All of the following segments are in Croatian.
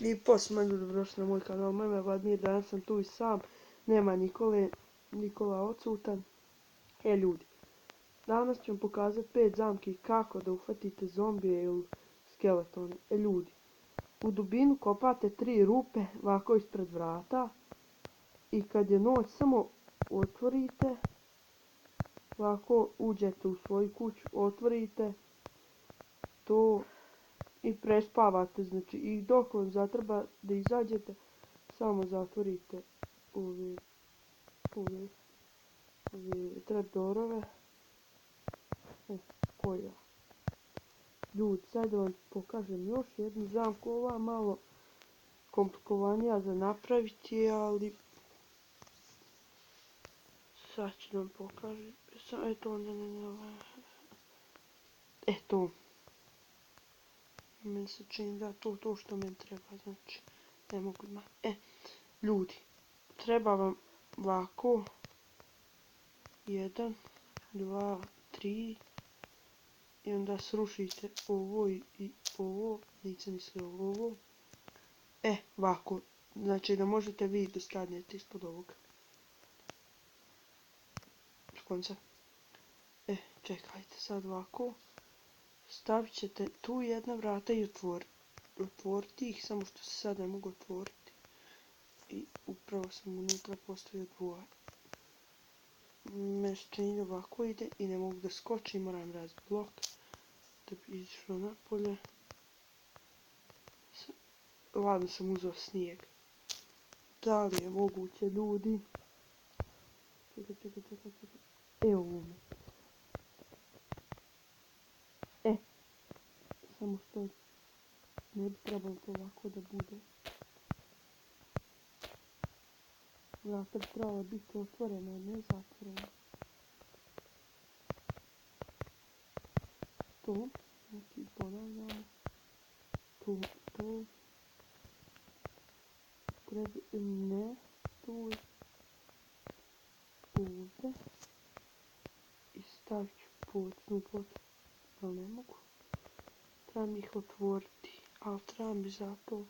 I poslije ljudi dobrodošli na moj kanal, mene je Vladimir, danas sam tu i sam, nema Nikola odsutan. Ljudi, danas ću vam pokazati 5 zamki kako da uhvatite zombije ili skeletone. Ljudi, u dubinu kopate 3 rupe ovako ispred vrata i kad je noć samo otvorite, ovako uđete u svoju kuću, otvorite to i prespavate, znači i dok vam zatreba da izađete, samo zatvorite ove trapdoorove. Koja? Ljudi, sad da vam pokažem još jednu zamku, ova malo komplikovanija za napraviti, ali sad ću vam pokažem. Eto, eto. Meni se čini da to što meni treba, znači ne mogu da... Ljudi, treba vam ovako 1, 2, 3 i onda srušite ovo i ovo, nisam mislio ovo. Ovako, znači da možete vi da stanete ispod ovoga. Konca. Čekajte, sad ovako. Stavit ćete tu jedna vrata i otvoriti ih, samo što se sad ne mogu otvoriti. I upravo sam unutra postavio dvoje. Meni se čini ovako ide i ne mogu da skočim, moram razbiti blok da bi izišao napolje. Ladno sam uzeo snijeg. Da li je moguće, ljudi? Čekaj. Evo mi. Samo što ne bi trebalo to ovako da bude. Vrata bi trebala biti otvorena, ne zatvorena. To, znači ponavljamo. To. Ne, tu. Ovdje. I stavit ću policnu potrebu, ali ne mogu. Trebam ih otvoriti, ali trebam bi zato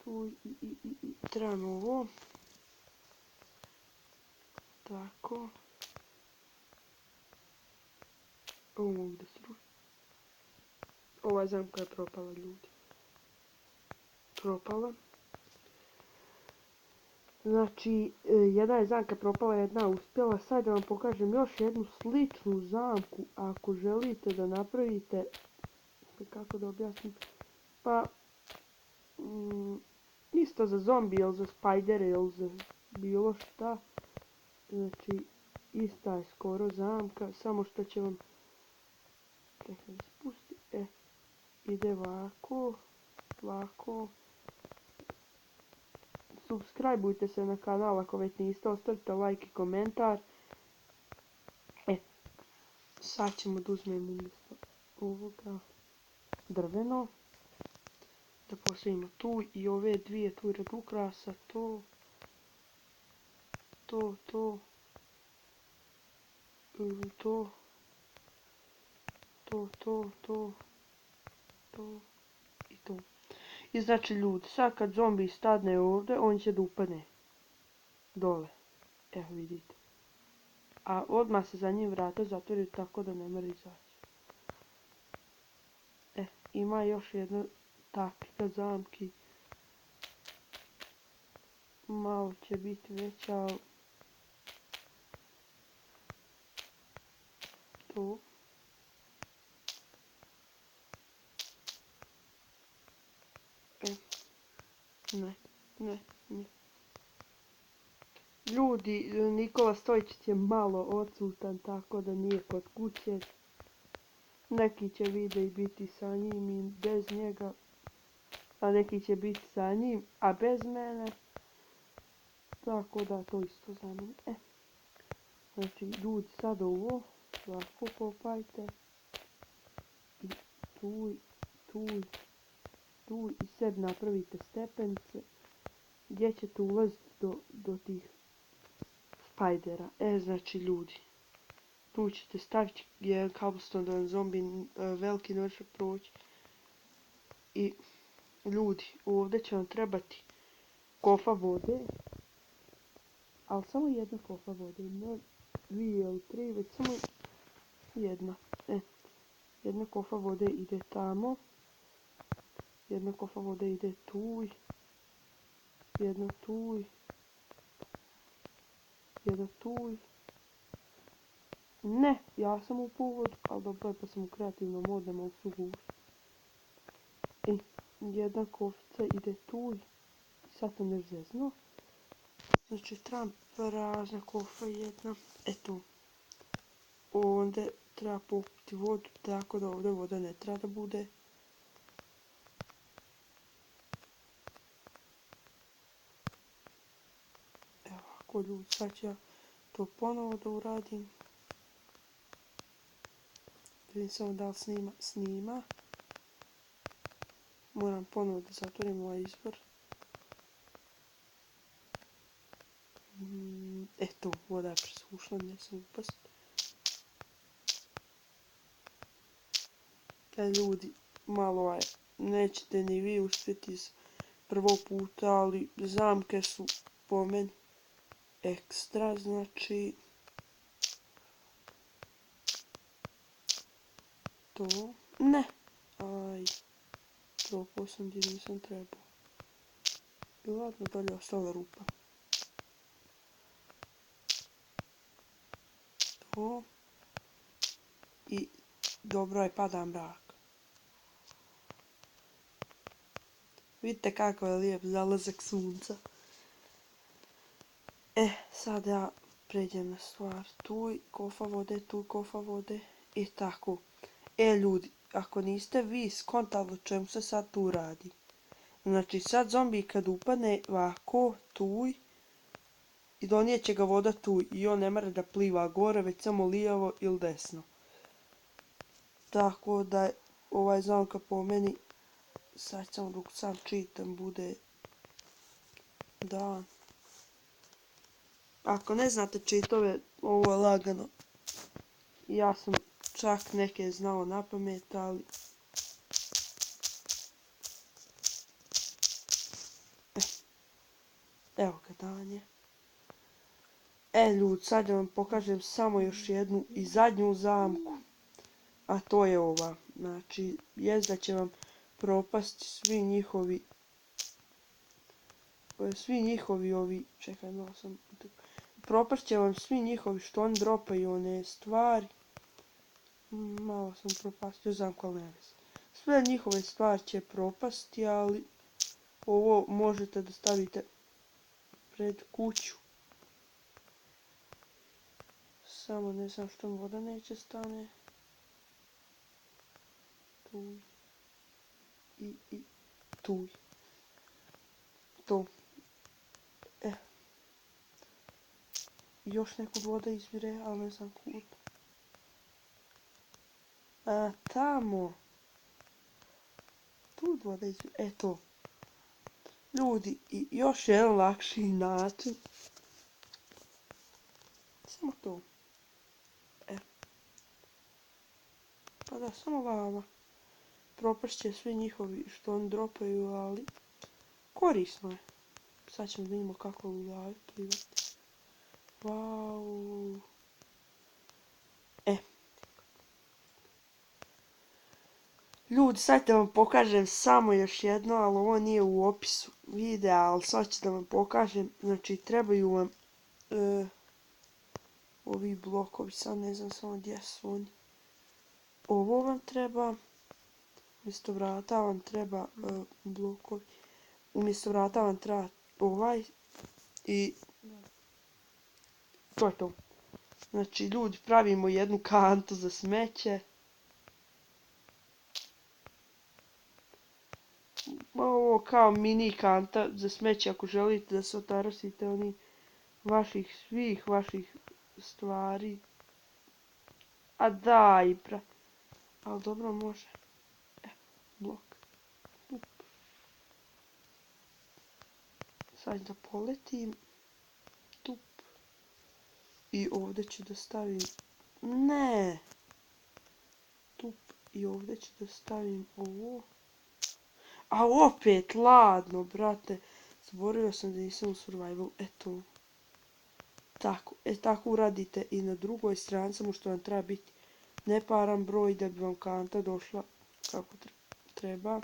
tu i trebam ovo. Tako. Ovo mogu da srušim. Ova zamka je propala, ljudi. Propala. Znači, jedna je zamka propala, jedna uspjela. Sad da vam pokažem još jednu sličnu zamku. Ako želite da napravite, kako da objasnim, pa isto za zombi ili za spajdere ili za bilo šta. Znači, ista je skoro zamka, samo što će vam... Čekaj da spusti. Ide ovako. Subscribeujte se na kanal ako već niste, ostavite like i komentar. Sad ćemo da uzmemo umjesto ovoga drveno. Da postavimo tu i ove dvije tu radi ukrasa, to i to. I znači ljudi, sad kad zombi stadne ovdje, on će da upadne dole. Evo vidite. A odmah se za njim vrata zatvori tako da ne mora izaći. Ima još jedna taktika zamki. Malo će biti veća, ali... To. Ne. Ljudi, Nikola Stojičić je malo odsutan, tako da nije kod kuće. Neki će videi biti sa njim i bez njega, a neki će biti sa njim, a bez mene. Tako da to isto za mene. Znači, ljudi, sad ovo, ovako kopajte. I tu i sebi napravite stepenice gdje ćete ulaziti do tih spajdera. Znači ljudi, tu ćete staviti jedan cobblestone da vam zombi veliki ne može proći. I Ljudi, ovdje će vam trebati kofa vode, ali samo jedna kofa vode, ne dvije ili tri, već samo jedna. Jedna kofa vode ide tamo, jedna kofa vode ide tuj, jedna tuj, jedna tuj. Ne, ja sam u vodu, ali dobro je pa sam u kreativnom modu, mogu se ugušiti. Jedna kofica ide tuj, sad sam još zeznuo. Znači trebam prazna kofa jedna, eto. Ovdje treba popiti vodu, tako da ovdje voda ne treba da bude. Evo ovako ljudi, sad ću ja to ponovo da uradim. Vidim samo da li snima. Moram ponovo da zatvorim ovaj izbor. Eto, voda je presušla, ne sam upast. Ljudi, malo nećete ni vi uspjeti iz prvog puta, ali zamke su po meni ekstra, znači to, ne, propao sam gdje nisam trebao. I ladno, dalje ostala rupa. To, i dobro je pada mrak. Vidite kako je lijep zalazak sunca. Sad ja pređem na stvar. Tuj kofa vode i tako. Ljudi, ako niste vi skontali o čemu se sad tu radi. Znači sad zombi kad upadne ovako tuj i donijet će ga voda tuj i on ne mora da pliva gore, već samo lijevo ili desno. Tako da ovaj zamka po meni, sad samo dok sam čitam bude dan. Ako ne znate čitove, ovo je lagano. Ja sam čak neke znao na pamet, ali... Evo ga dan je. Ljudi, sad da vam pokažem samo još jednu i zadnju zamku. A to je ova. Znači, jest da će vam propasti svi njihovi ovi... Čekaj, malo sam... Propast će vam svi njihovi što oni dropaju one stvari. Malo sam propastio zamku, ali ne veze. Sve njihove stvari će propasti, ali ovo možete da stavite pred kuću. Samo ne znam što voda neće stane. Tuj. I tuj. To. Još nekud voda izvire, ali ne znam kud. Tamo. Tu voda izvire. Eto. Ljudi, i još jedan lakši način. Samo to. Pa da, samo lava. Propašće svi njihovi što oni dropaju, ali korisno je. Sad ćemo da vidimo kako u lavi plivati. Wow. Ljudi, sad da vam pokažem samo još jedno, ali ovo nije u opisu videa, ali sad ću da vam pokažem. Znači, trebaju vam ovi blokovi, sad ne znam samo gdje su oni. Ovo vam treba, umjesto vrata vam treba blokovi, umjesto vrata vam treba ovaj i to je to. Znači, ljudi, pravimo jednu kantu za smeće. Ovo kao mini kanta za smeće ako želite da se otarasite oni svih vaših stvari. A daj, ali dobro može. Blok. Sad da poletim. Tup. I ovdje ću da stavim... Ne! Tup. I ovdje ću da stavim ovo. A opet ladno, brate. Zaboravio sam da nisam u survival. Eto. Tako. Tako uradite i na drugoj strani, samo što vam treba biti neparan broj da bi vam kanta došla kako treba.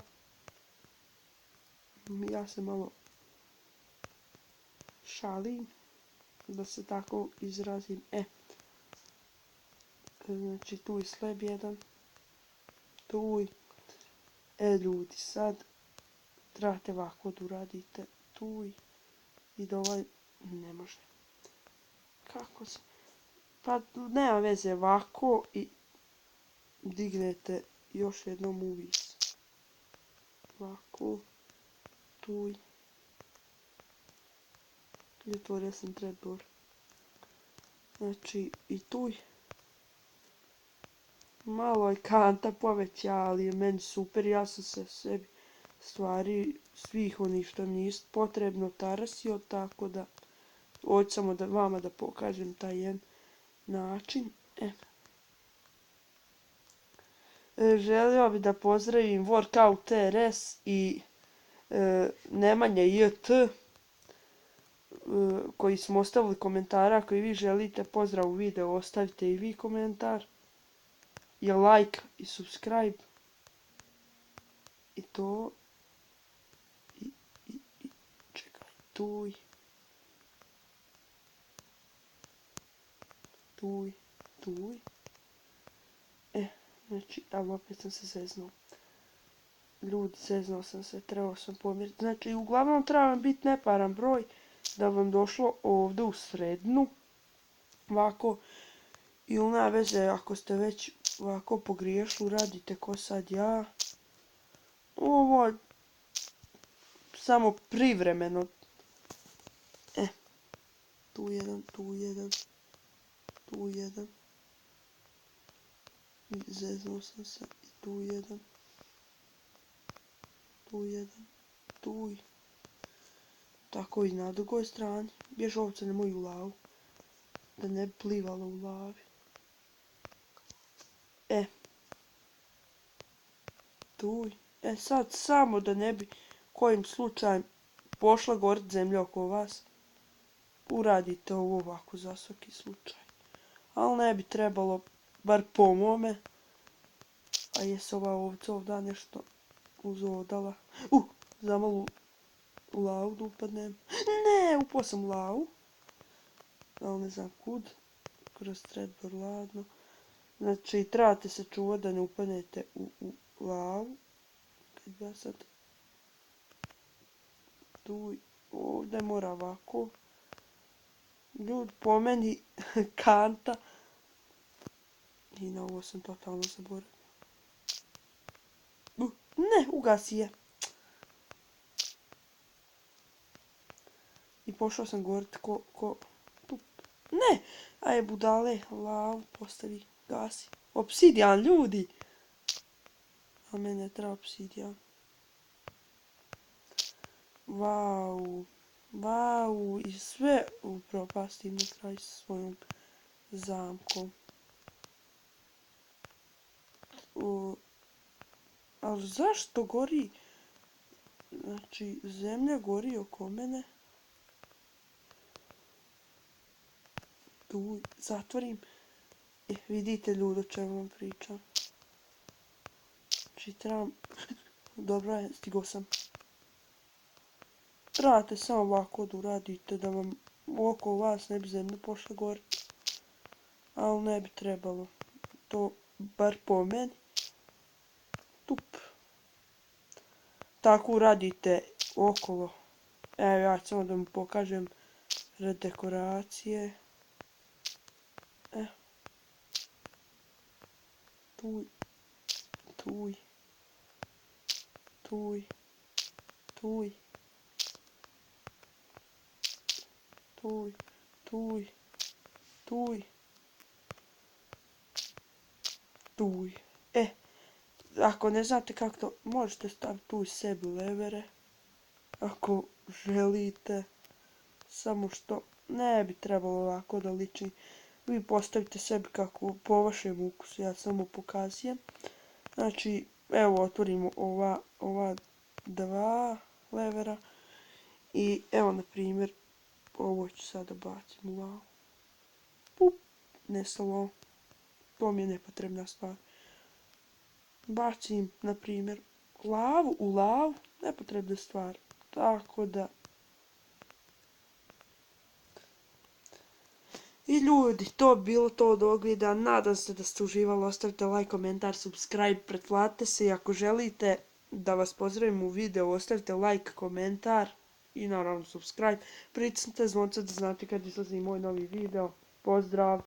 Ja se malo šalim, da se tako izrazim. Znači tu je slab jedan. Tu. Ljudi, sad trebate ovako da uradite. Tu i da ovaj ne može. Kako se... Pa nema veze, ovako i dignete još jednom uvis. Ovako. Tu. I otvorio sam trapdoor. Znači i tu. Malo je kanta poveća, ali je meni super. Ja sam se sebi stvari svih onih što mi je potrebno tarasio, tako da hoću samo da vama da pokažem taj jedan način. Želio bi da pozdravim Workout TRS i Nemanja JT koji smo ostavili komentara. Ako i vi želite pozdrav u video, ostavite i vi komentar. I like i subscribe. I to. I čekaj, tuj. Znači, ali opet sam se zeznuo. Ljudi, zeznao sam se, trebao sam pomjeriti. Znači, uglavnom treba vam biti neparan broj da vam došlo ovdje u sredinu. Ovako, ili nema veze ako ste već ovako pogriješili, radite ko sad ja. Ovo samo privremeno. Tu jedan. Zeznuo sam se i tu jedan. Tu. Tako i na drugoj strani. Bjež ovce na moju lavu. Da ne bi plivalo u lavi. Tu. Sad samo da ne bi kojim slučajem pošla gorit zemlja oko vas. Uradite ovo ovako za svaki slučaj. Ali ne bi trebalo, bar po mome. A jes ova ovca ovdje nešto uzodala. Zamalo u lavu da upadnem. Ne, upao sam u lavu. Ali ne znam kud. Kroz trapdoor ladno. Znači, trebate se čuvati da ne upadnete u lavu. Kad ja sad... Tu, ovdje mora ovako. Ljudi, po meni kanta. I na ovo sam totalno zaboravio. Ne, ugasi je. I pošao sam govorit ko... Ne! Aj budale, lavu postavi, gasi. Obsidijan, ljudi! A mene treba obsidijan. Vau, i sve upropastim na kraj svojom zamkom. Ali zašto gori? Znači, zemlja gori oko mene. Tu zatvorim. Vidite ljudi o čemu vam pričam. Znači, trebam... Dobro je, stigo sam. Trebate samo ovako da uradite da vam oko vas ne bi zemlja pošla gore. Ali ne bi trebalo. To bar po meni. Tup. Tako uradite okolo. Evo ja ću samo da mu pokažem dekoracije. Tuj. Ako ne znate kako to, možete staviti tu sebi levere. Ako želite. Samo što ne bi trebalo ovako da liči. Vi postavite sebi kako po vašem ukusu, ja samo pokazujem. Znači, evo otvorimo ova 2 levera. I evo na primjer, ovo ću sada bacim u lavu. Pup, nestalo. To mi je nepotrebna stvar. Bacim, na primjer, lavu u lavu, nepotrebna stvar. Tako da... I ljudi, to bi bilo to od ovog videa. Nadam se da ste uživali. Ostavite like, komentar, subscribe, pretplatite se i ako želite da vas pozdravim u videu, ostavite like, komentar i naravno subscribe. Pritisnite zvonce da znate kad izlazi moj novi video. Pozdrav!